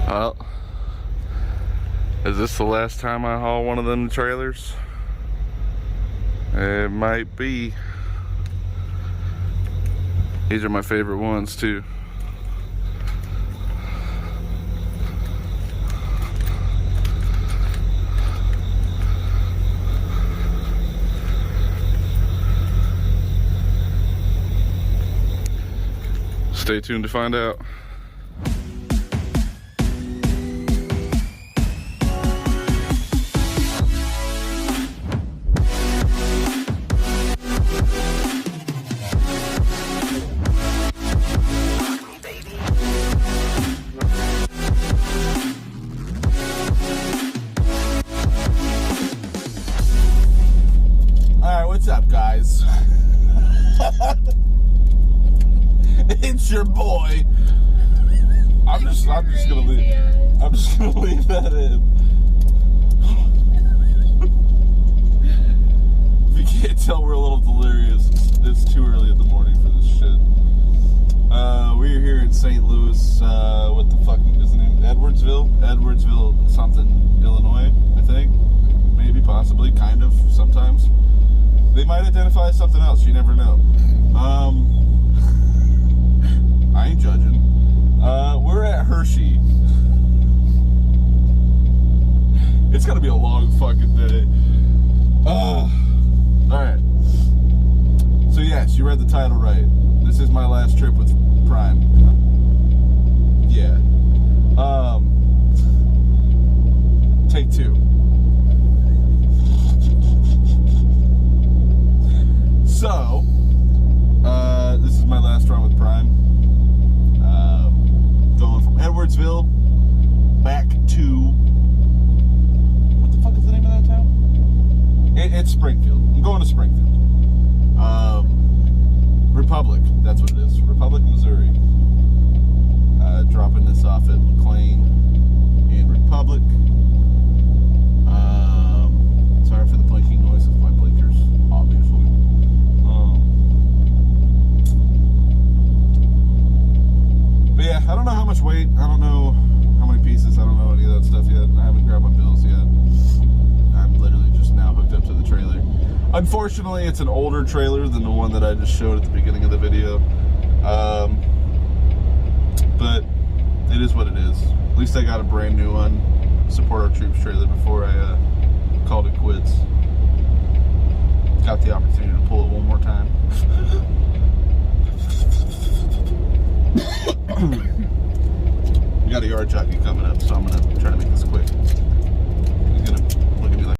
Well, is this the last time I haul one of them trailers? It might be. These are my favorite ones too. Stay tuned to find out. Alright, what's up, guys? It's your boy. I'm just gonna leave. I'm just gonna leave that in. If you can't tell, we're a little delirious. It's too early in the morning for this shit. We're here in St. Louis. What the fuck is the name? Edwardsville, something, Illinois. I think, maybe, possibly, kind of, sometimes. They might identify something else. You never know. I ain't judging. We're at Hershey. It's gonna be a long fucking day. Alright. So yes, you read the title right. This is my last trip with Prime. Yeah. Take two. So, this is my last run with Prime. Going from Edwardsville back to, what the fuck is the name of that town? It's Springfield. I'm going to Springfield. Republic, that's what it is. Republic, Missouri. Dropping this off at McLean in Republic. Sorry for the blinking noise of my blinkers, obviously. But yeah, I don't know how much weight, I don't know how many pieces, I don't know any of that stuff yet. I haven't grabbed my bills yet. I'm literally just now hooked up to the trailer. Unfortunately, it's an older trailer than the one that I just showed at the beginning of the video. But it is what it is. At least I got a brand new one, Support Our Troops trailer, before I called it quits. Got the opportunity to pull it one more time. We got a yard jockey coming up, so I'm gonna try to make this quick. He's gonna look at me like.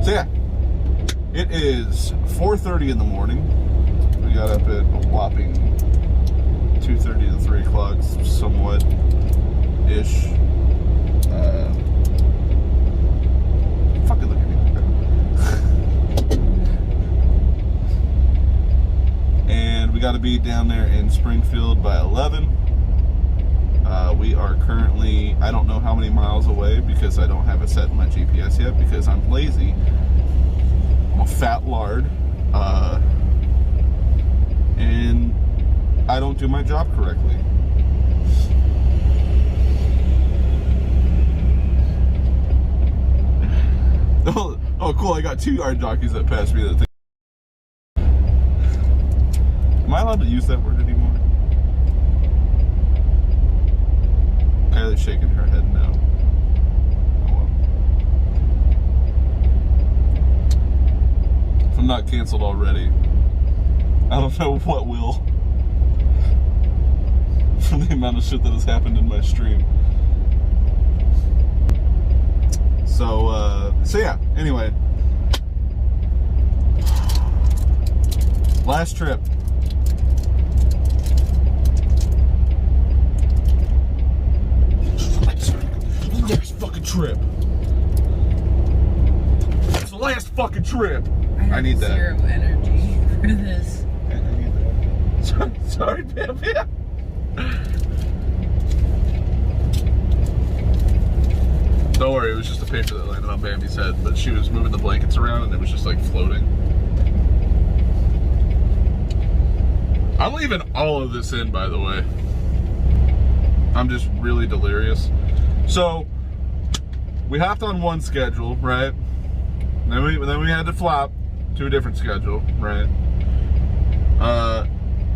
So yeah, it is 4:30 in the morning. We got up at a whopping 2:30 to 3 o'clock, somewhat ish. Fucking look at me like that. And we got to be down there in Springfield by 11. We are currently, I don't know how many miles away because I don't have it set in my GPS yet because I'm lazy. I'm a fat lard. And I don't do my job correctly. Oh, cool, I got 2 yard jockeys that passed me that thing. Am I allowed to use that word anymore? Kyle's shaking her head no. Oh well. If I'm not canceled already, I don't know what will. From the amount of shit that has happened in my stream. So yeah, anyway. Last trip. Last fucking trip. It's the last fucking trip. I need that. Zero energy for this. I need that. Sorry, Bambi. Don't worry, it was just a paper that landed on Bambi's head, but she was moving the blankets around and it was just like floating. I'm leaving all of this in, by the way. I'm just really delirious. So we hopped on one schedule, right? Then we had to flop to a different schedule, right?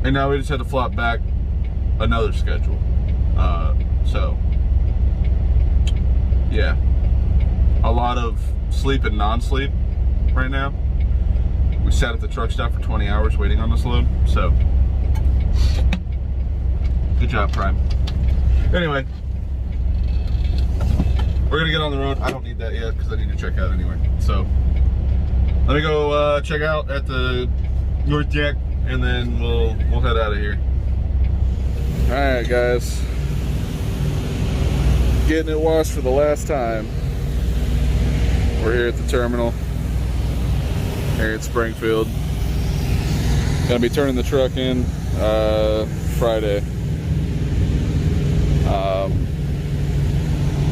And now we just had to flop back another schedule. So yeah, a lot of sleep and non-sleep right now. We sat at the truck stop for 20 hours waiting on this load. So good job, Prime. Anyway, we're gonna get on the road. I don't need that yet because I need to check out anyway. So let me go check out at the North Jack, and then we'll head out of here. All right, guys. Getting it washed for the last time. We're here at the terminal here at Springfield. Gonna be turning the truck in Friday.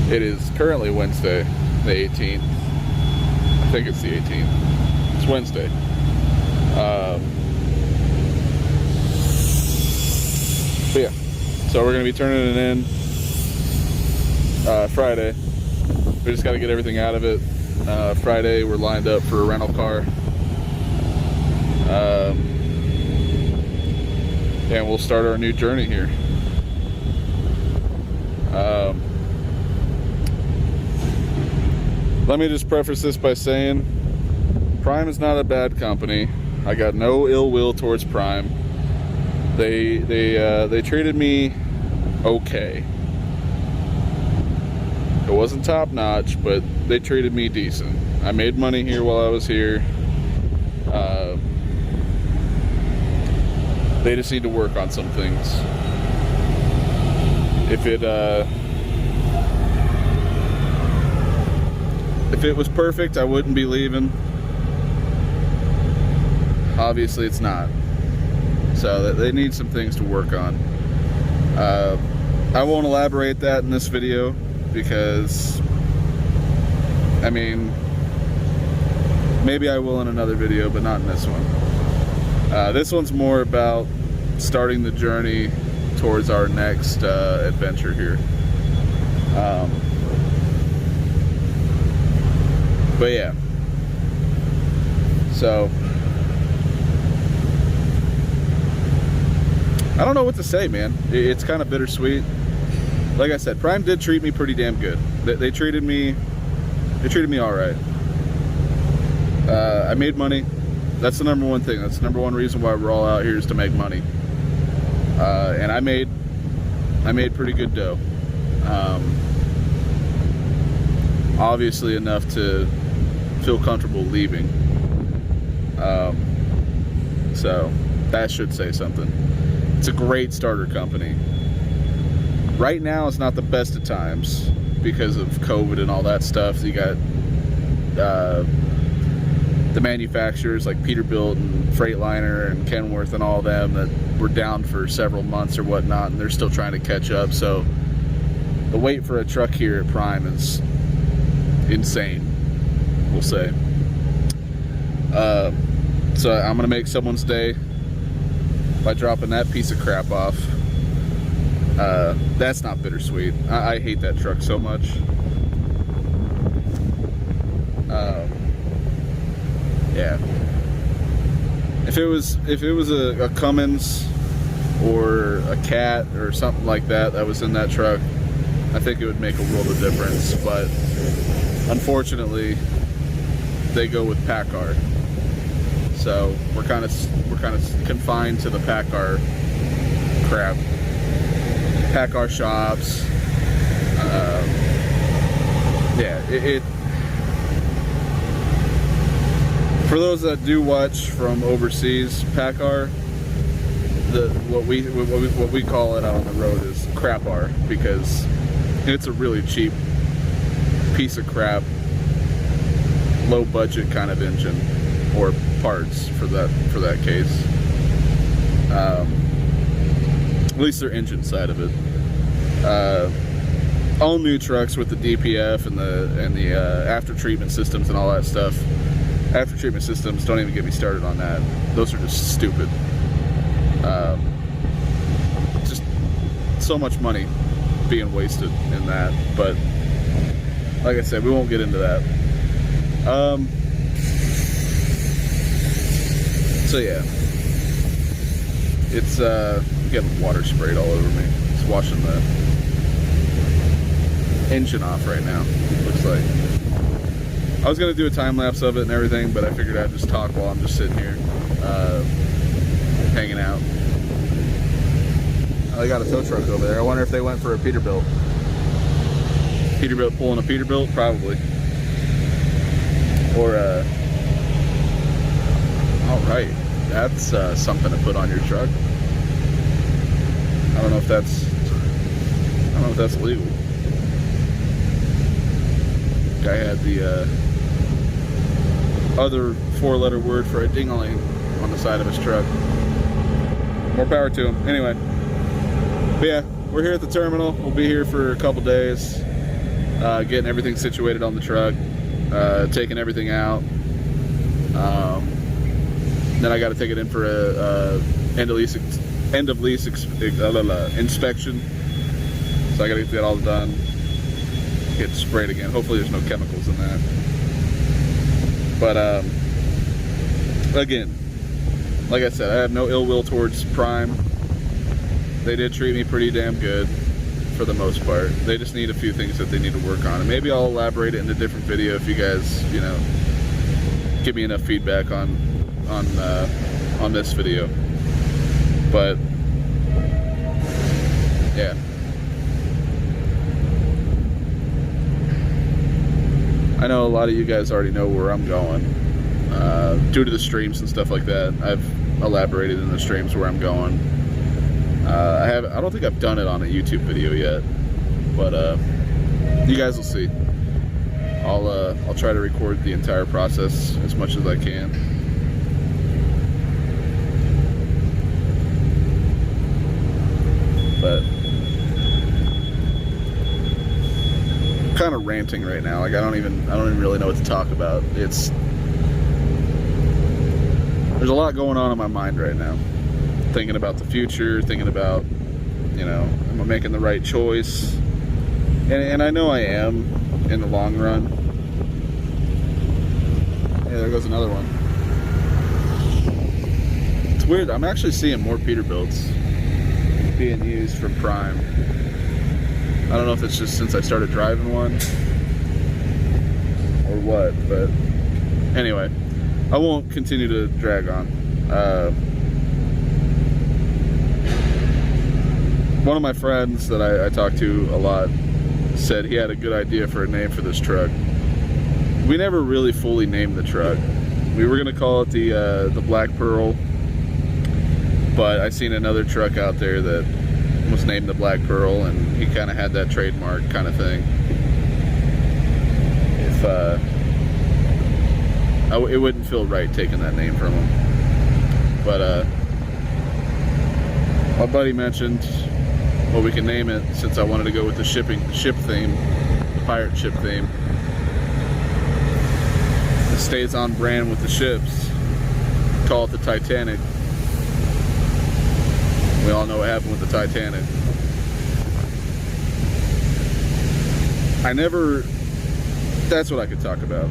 It is currently Wednesday, the 18th. I think it's the 18th. It's Wednesday. But yeah, so we're gonna be turning it in Friday. We just gotta get everything out of it. Friday we're lined up for a rental car. And we'll start our new journey here. Let me just preface this by saying Prime is not a bad company. I got no ill will towards Prime. They treated me okay. It wasn't top notch, but they treated me decent. I made money here while I was here. They just need to work on some things. If it was perfect, I wouldn't be leaving. Obviously it's not. So they need some things to work on. I won't elaborate that in this video because, I mean, maybe I will in another video, but not in this one. This one's more about starting the journey towards our next adventure here. But yeah, so I don't know what to say, man. It's kind of bittersweet. Like I said, Prime did treat me pretty damn good. They treated me all right. I made money. That's the number one thing. That's the number one reason why we're all out here, is to make money. And I made pretty good dough. Obviously enough to feel comfortable leaving. So that should say something. It's a great starter company. Right now it's not the best of times because of COVID and all that stuff. You got the manufacturers like Peterbilt and Freightliner and Kenworth and all them that were down for several months or whatnot, and they're still trying to catch up. So the wait for a truck here at Prime is insane, we'll say. So I'm gonna make someone's day by dropping that piece of crap off. That's not bittersweet. I hate that truck so much. Yeah. If it was a Cummins or a Cat or something like that was in that truck, I think it would make a world of difference. But unfortunately, they go with PACCAR, so we're kind of confined to the PACCAR crap. PACCAR shops. Yeah, it for those that do watch from overseas, PACCAR, what we call it out on the road is crapar, because it's a really cheap piece of crap, low budget kind of engine, or parts for that case. At least their engine side of it. All new trucks with the DPF and the after treatment systems and all that stuff. After treatment systems, don't even get me started on that. Those are just stupid. Just so much money being wasted in that. But like I said, we won't get into that. So yeah, it's getting water sprayed all over me. It's washing the engine off right now, looks like. I was gonna do a time lapse of it and everything, but I figured I'd just talk while I'm just sitting here hanging out. Oh, they got a tow truck over there. I wonder if they went for a Peterbilt. Peterbilt pulling a Peterbilt? Probably. Or alright, that's something to put on your truck. I don't know if that's legal. Guy had the other 4-letter word for a ding-a-ling on the side of his truck. More power to him. Anyway, but yeah, we're here at the terminal. We'll be here for a couple days, getting everything situated on the truck, taking everything out. Then I got to take it in for a end of lease inspection. So I got to get that all done. Get sprayed again. Hopefully there's no chemicals in that. But again, like I said, I have no ill will towards Prime. They did treat me pretty damn good for the most part. They just need a few things that they need to work on, and maybe I'll elaborate it in a different video if you guys, you know, give me enough feedback on this video. But yeah. I know a lot of you guys already know where I'm going. Due to the streams and stuff like that, I've elaborated in the streams where I'm going. I don't think I've done it on a YouTube video yet, but you guys will see. I'll try to record the entire process as much as I can. But kind of ranting right now. Like I don't even really know what to talk about. There's a lot going on in my mind right now. Thinking about the future, thinking about, you know, am I making the right choice? And I know I am in the long run. Hey, there goes another one. It's weird. I'm actually seeing more Peterbilts being used from Prime. I don't know if it's just since I started driving one or what, but anyway, I won't continue to drag on. One of my friends that I talk to a lot said he had a good idea for a name for this truck. We never really fully named the truck. We were gonna call it the Black Pearl, but I seen another truck out there that was named the Black Pearl, and he kind of had that trademark kind of thing. If it wouldn't feel right taking that name from him. But my buddy mentioned, well, we can name it, since I wanted to go with the ship theme, the pirate ship theme. It stays on brand with the ships. Call it the Titanic. We all know what happened with the Titanic. That's what I could talk about.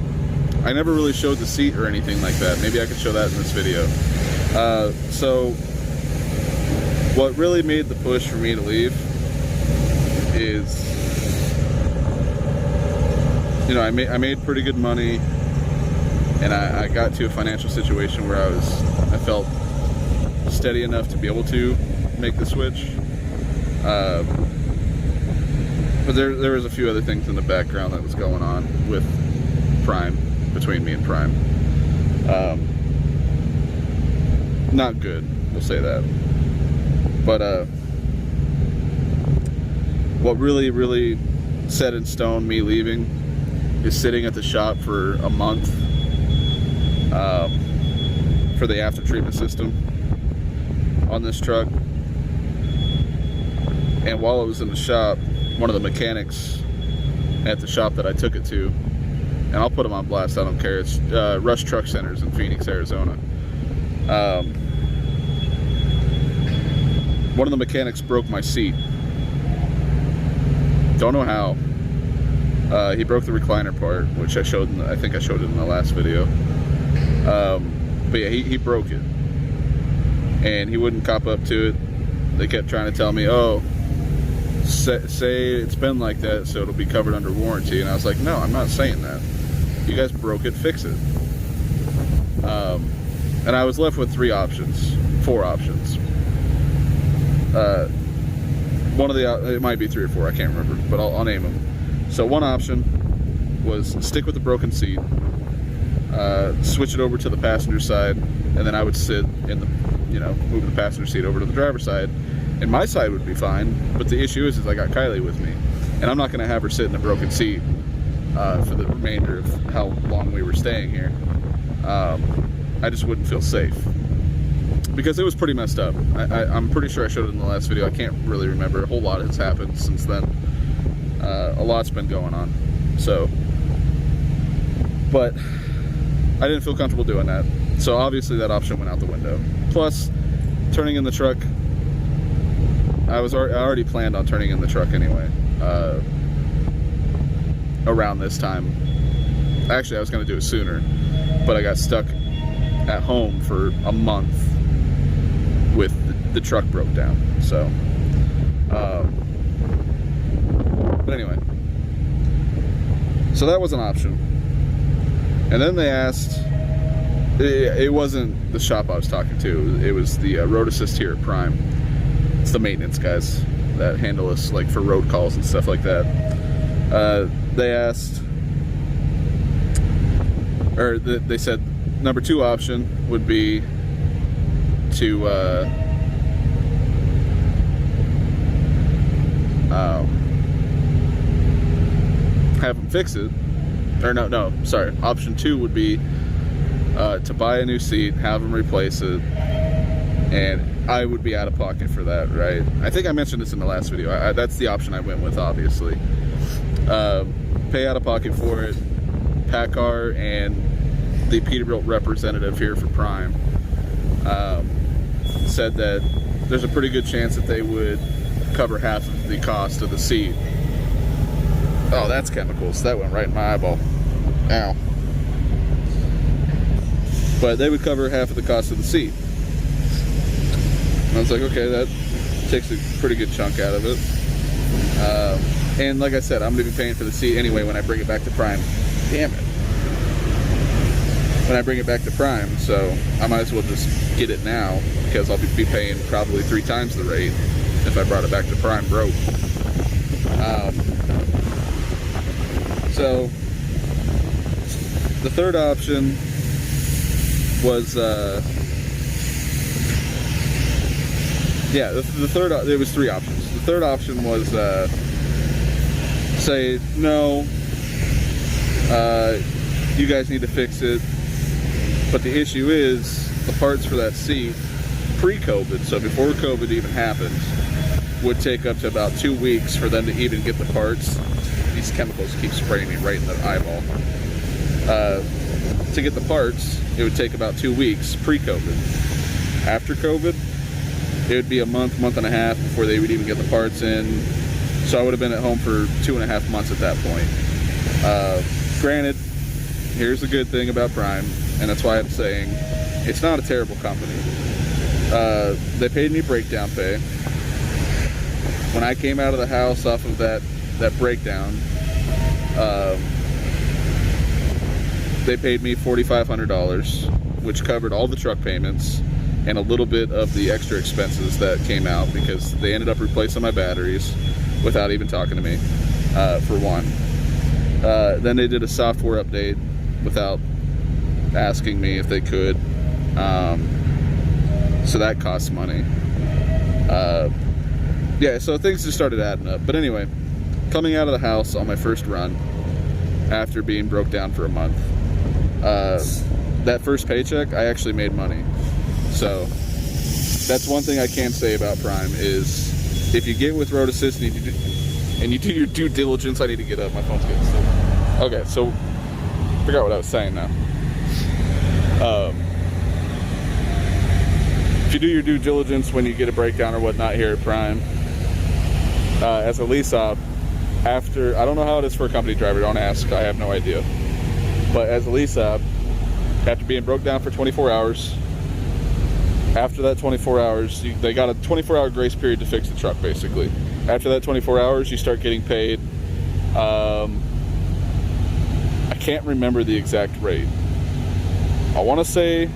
I never really showed the seat or anything like that. Maybe I could show that in this video. So what really made the push for me to leave is, you know, I made pretty good money, and I got to a financial situation where I felt steady enough to be able to make the switch. But there was a few other things in the background that was going on with Prime, between me and Prime. Not good, we'll say that. But what really set in stone me leaving is sitting at the shop for a month for the after treatment system on this truck. And while I was in the shop, one of the mechanics at the shop that I took it to, and I'll put them on blast, I don't care, it's Rush Truck Centers in Phoenix, Arizona. One of the mechanics broke my seat. Don't know how. He broke the recliner part, which I showed. I think I showed it in the last video. But yeah, he broke it, and he wouldn't cop up to it. They kept trying to tell me, "Oh, say it's been like that, so it'll be covered under warranty." And I was like, "No, I'm not saying that. You guys broke it, fix it." And I was left with 4 options. One of the, it might be 3 or 4, I can't remember, but I'll name them. So one option was stick with the broken seat, switch it over to the passenger side, and then I would sit in the, move the passenger seat over to the driver's side, and my side would be fine. But the issue is I got Kylie with me, and I'm not going to have her sit in a broken seat for the remainder of how long we were staying here. I just wouldn't feel safe because it was pretty messed up. I'm pretty sure I showed it in the last video. I can't really remember. A whole lot has happened since then. A lot's been going on. So, but I didn't feel comfortable doing that. So obviously that option went out the window. Plus, turning in the truck, I already planned on turning in the truck anyway. Around this time. Actually, I was going to do it sooner, but I got stuck at home for a month with the truck broke down. So, but anyway, so that was an option. And then they asked, it wasn't the shop I was talking to, it was the road assist here at Prime. It's the maintenance guys that handle us like for road calls and stuff like that. They asked, or they said number 2 option would be to have them fix it. Or no, sorry. Option 2 would be to buy a new seat, have them replace it, and I would be out of pocket for that, right? I think I mentioned this in the last video. That's the option I went with, obviously. Pay out of pocket for it. PACCAR and the Peterbilt representative here for Prime said that there's a pretty good chance that they would cover half of the cost of the seat. Oh, that's chemicals. That went right in my eyeball. Ow. But they would cover half of the cost of the seat. And I was like, okay, that takes a pretty good chunk out of it. And like I said, I'm going to be paying for the seat anyway when I bring it back to Prime. Damn it. When I bring it back to Prime, so I might as well just get it now because I'll be paying probably 3 times the rate if I brought it back to Prime broke. So the third option was there was 3 options. The third option was say no, you guys need to fix it. But the issue is the parts for that seat pre-COVID, so before COVID even happened, would take up to about 2 weeks for them to even get the parts. These chemicals keep spraying me right in the eyeball. To get the parts, it would take about 2 weeks pre-COVID. After COVID, it would be a month and a half before they would even get the parts in. So I would have been at home for 2.5 months at that point. Granted, here's the good thing about Prime, and that's why I'm saying it's not a terrible company. They paid me breakdown pay. When I came out of the house off of that breakdown, they paid me $4,500, which covered all the truck payments and a little bit of the extra expenses that came out because they ended up replacing my batteries without even talking to me, for one. Then they did a software update without asking me if they could, so that costs money. Yeah, so things just started adding up. But anyway, coming out of the house on my first run after being broke down for a month, that first paycheck I actually made money. So that's one thing I can say about Prime is if you get with Road Assist and you do your due diligence. I need to get up, my phone's getting still. Okay, so I forgot what I was saying now. If you do your due diligence when you get a breakdown or whatnot here at Prime, as a lease op, after, I don't know how it is for a company driver, don't ask, I have no idea. But as a lease app, after being broke down for 24 hours, after that 24 hours, they got a 24-hour grace period to fix the truck, basically. After that 24 hours, you start getting paid. I can't remember the exact rate. I want to say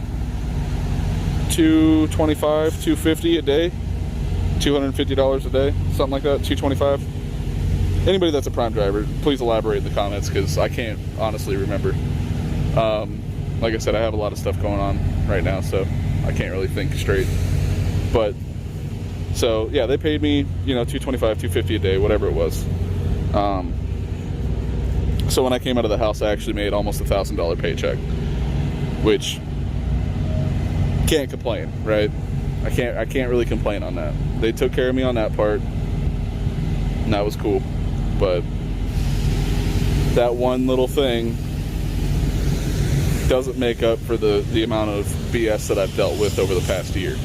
$225, $250 a day, $250 a day, something like that, $225. Anybody that's a Prime driver, please elaborate in the comments, because I can't honestly remember. Like I said, I have a lot of stuff going on right now, so I can't really think straight. But so yeah, they paid me, you know, $225, $250 a day, whatever it was. So when I came out of the house, I actually made almost $1,000 paycheck, which can't complain, right? I can't really complain on that. They took care of me on that part, and that was cool. But that one little thing doesn't make up for the amount of BS that I've dealt with over the past year,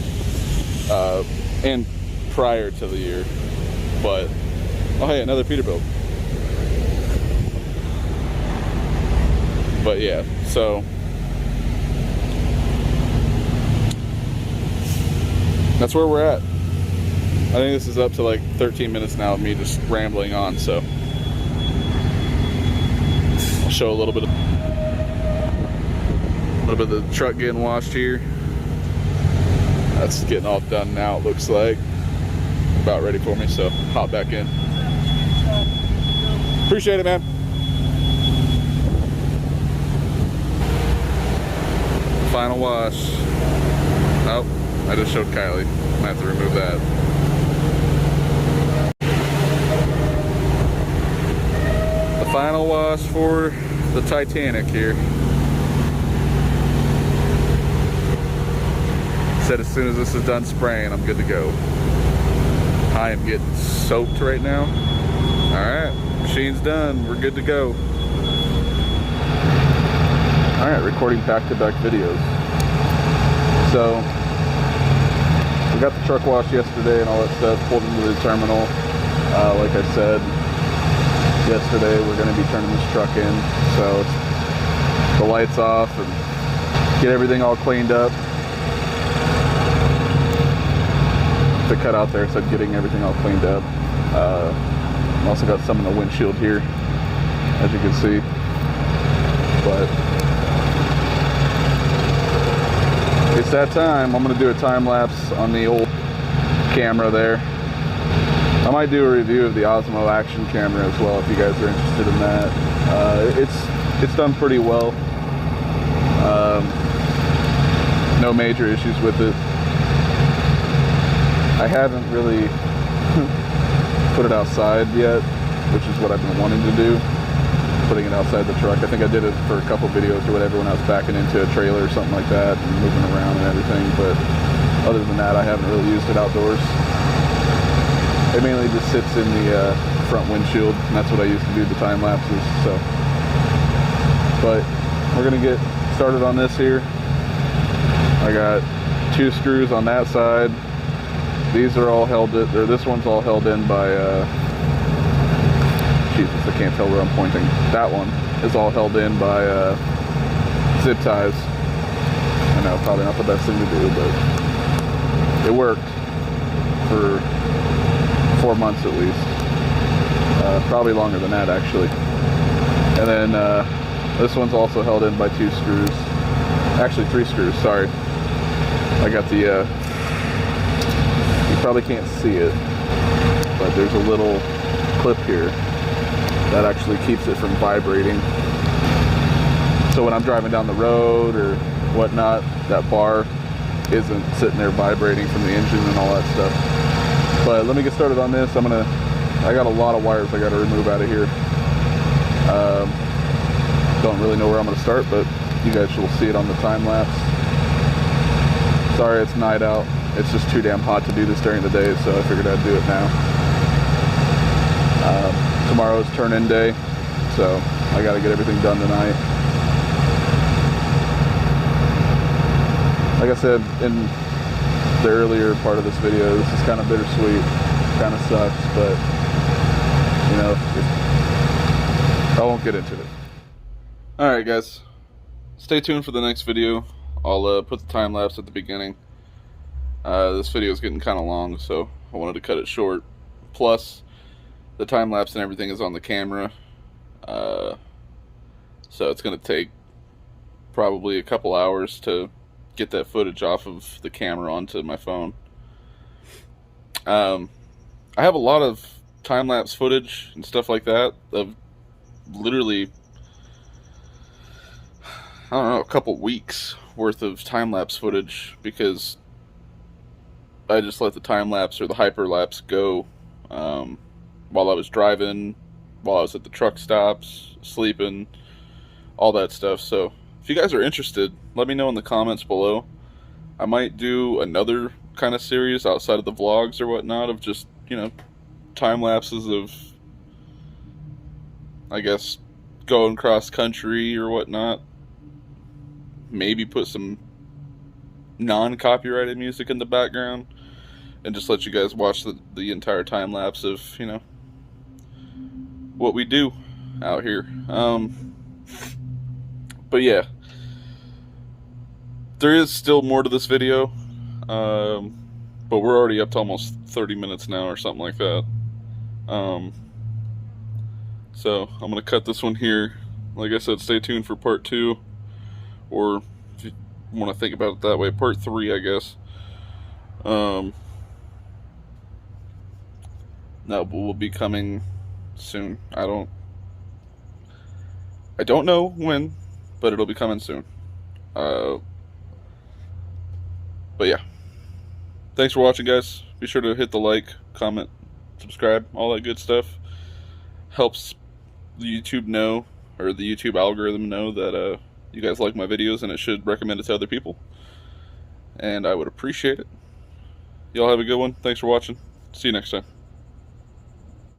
and prior to the year. But oh hey, another Peterbilt. But yeah, so that's where we're at. I think this is up to like 13 minutes now of me just rambling on, so I'll show a little bit of the truck getting washed here. That's getting all done now, it looks like. About ready for me, so hop back in. Appreciate it, man. Final wash. Oh, I just showed Kylie. I'm gonna have to remove that. The final wash for the Titanic here. Said as soon as this is done spraying, I'm good to go. I am getting soaked right now. Alright, machine's done. We're good to go. Alright, recording back-to-back videos. So, we got the truck washed yesterday and all that stuff, pulled into the terminal. Like I said yesterday, we're going to be turning this truck in. So, it's the lights off and get everything all cleaned up. The cutout there said getting everything all cleaned up. Also got some in the windshield here, as you can see. But it's that time. I'm gonna do a time lapse on the old camera there. I might do a review of the Osmo action camera as well if you guys are interested in that. It's done pretty well. No major issues with it. I haven't really put it outside yet, which is what I've been wanting to do, putting it outside the truck. I think I did it for a couple videos or whatever when I was backing into a trailer or something like that and moving around and everything, but other than that, I haven't really used it outdoors. It mainly just sits in the front windshield, and that's what I use to do the time lapses. So, but we're gonna get started on this here. I got 2 screws on that side. These are all held in, or this one's all held in by, Jesus, I can't tell where I'm pointing. That one is all held in by zip ties. I know, probably not the best thing to do, but it worked for 4 months at least. Probably longer than that, actually. And then this one's also held in by 2 screws. Actually, 3 screws, sorry. I got the, you probably can't see it, but there's a little clip here that actually keeps it from vibrating. So when I'm driving down the road or whatnot, that bar isn't sitting there vibrating from the engine and all that stuff. But let me get started on this. I got a lot of wires I got to remove out of here. Don't really know where I'm going to start, but you guys will see it on the time lapse. Sorry, it's night out. It's just too damn hot to do this during the day, so I figured I'd do it now. Tomorrow's turn-in day, so I got to get everything done tonight. Like I said in the earlier part of this video, this is kind of bittersweet. Kind of sucks, but You know, I won't get into it. Alright guys, stay tuned for the next video. I'll put the time lapse at the beginning. This video is getting kind of long, so I wanted to cut it short. Plus, the time lapse and everything is on the camera. So it's going to take probably a couple hours to get that footage off of the camera onto my phone. I have a lot of time-lapse footage and stuff like that of literally, I don't know, a couple weeks worth of time-lapse footage, because I just let the time-lapse or the hyper-lapse go while I was driving, while I was at the truck stops, sleeping, all that stuff. So if you guys are interested, let me know in the comments below. I might do another kind of series outside of the vlogs or whatnot of just, you know, time lapses of, I guess, going cross country or whatnot. Maybe put some non-copyrighted music in the background and just let you guys watch the entire time lapse of, you know, what we do out here. But yeah, there is still more to this video, but we're already up to almost 30 minutes now or something like that. So I'm gonna cut this one here. Like I said, stay tuned for part 2, or if you want to think about it that way, part 3, I guess. That will be coming soon. I don't know when, but it'll be coming soon. But yeah, thanks for watching, guys. Be sure to hit the like, comment, subscribe, all that good stuff. Helps the YouTube know, or the YouTube algorithm know, that you guys like my videos, and it should recommend it to other people, and I would appreciate it. Y'all have a good one. Thanks for watching. See you next time.